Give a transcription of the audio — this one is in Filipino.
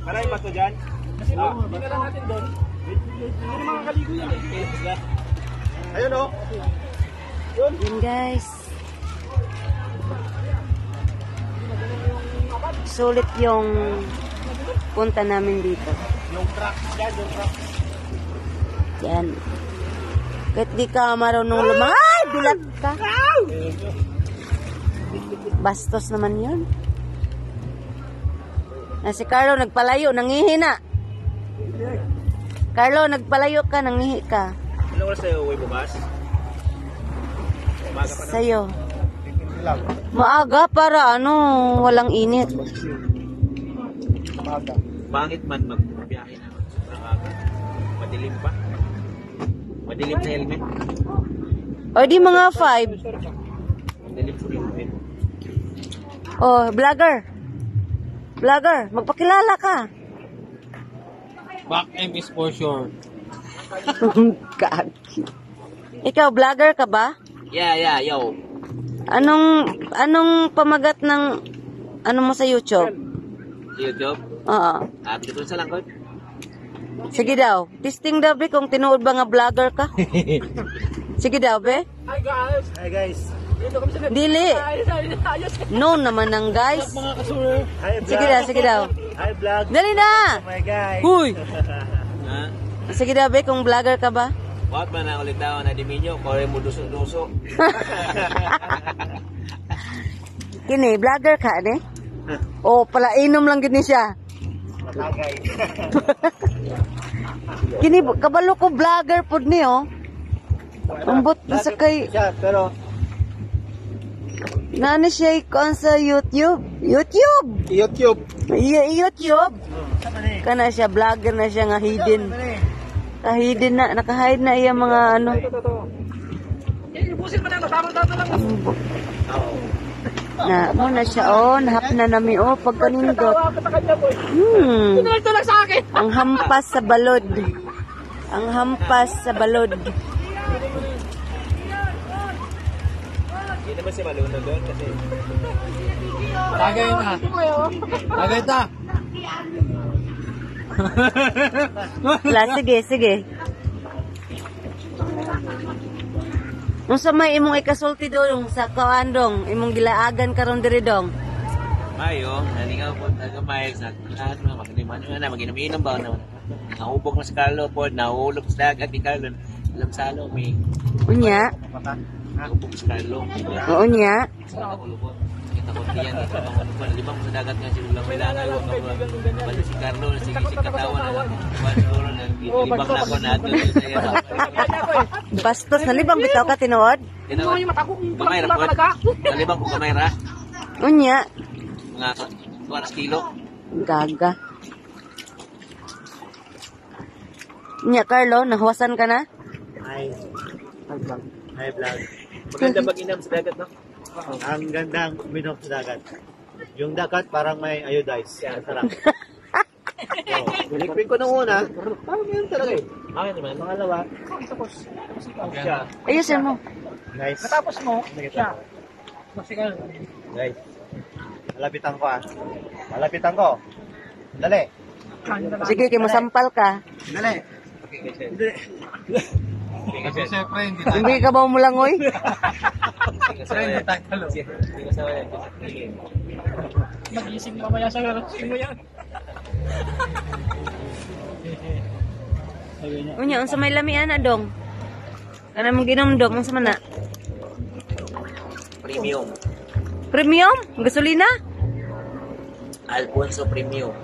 Maray pa to dyan? Kasi hindi na lang natin doon. Hindi na makakaligo yan eh. Ayun o. Yun guys. Sulit yung punta namin dito. Yung truck dyan, yung truck. Yan. Kahit di ka marunong lumang. Ay! Dulat ka. Bastos naman yun. Na si Carlo nagpalayo, nangihina. Carlo, nagpalayo ka, nangihi ka. Anong oras sa'yo uwi bukas? Umaga pa na. Sa'yo. Maaga para ano, walang init. Bakit man magbiyahe na? Sobrang aga. Madilim pa. Madilim sa helmet. O di mga 5. Madilim sa helmet. Oh, vlogger. Vlogger, magpakilala ka. Back M is for sure. Kaki. Ikaw, vlogger ka ba? Yeah, yo. Anong pamagat ng ano mo sa YouTube? YouTube? Oo. Dito sa langkot. Sige daw. Testing daw be kung tinuod ba nga vlogger ka. Sige daw be. Hi guys. Hi guys. Dili. No naman ang guys. Mga kasuro. Sige daw. Hi vlog. Dali na. Oh my guys. Huy. Ha? Sige daw be kung vlogger ka ba? Wag man na ulit daw na diminyo, kore mo duso-duso. Kini vlogger ka ni? O pala inom lang gini siya. Matagay. Kini kabalo ko vlogger pod ni oh. Ambot sa kay Siya, pero nani siya ikon sa YouTube. YouTube. YouTube. YouTube. Kana siya vlogger na siya nga hidden. Kahidden na, nakahide na iya mga ano. Ibusin mo na, tamang tato lang. Na, mo na siya oh, nahap na nami oh, pagkanindot. Ito lang sa akin. Ang hampas sa balod. Ang hampas sa balod. Hindi naman si Maluna doon kasi... Tagay na. Tagay ta. La, sige. Nung sa may imong ikasulti doon sa kaandong, imong gilaagan karon diri dong. Mayo, nalingaw po tagamay sa ano, makaliman na maginom-inom ba naman. Naubog na si Carlo po, nahulog sa dagat ni Carlo. Alam salo may Unya. naubog si Carlo. Oo niya. Kita ko diyan dito ang libang sa dagat nga si Ulang Milangay wag ka si Carlo si katawan na libang na ko nato Bastos na libang bitaw ka tinuod. Kamay ra po. Libang ko kamay ra. Unya. Mga 2 kilo. Gaga. Unya Carlo, nahuwasan ka na? Hi. Hi vlog. Maganda pag-inam sa dagat no? Ang gandang uminom sa dagat. Yung dagat parang may iodize. Yan, sarap. Nilikpin ko nung una. Parang yun talaga eh. Akin naman. Pangalawa. Tapos siya. Ayusin mo. Guys. Natapos mo, siya. Masikal. Guys. Malapitan ko ah. Malapitan ko. Dali. Sige, kay masampal ka. Dali. Kasi siyempre, Hindi ka ba umulangoy? hindi tayo talo. Magising mamaya sa garasing mo yan. Unya, unsa may lamian na dong? Kana mong ginom-dom, unsa man na? Premium. Premium? Gasolina? Alfonso Premium.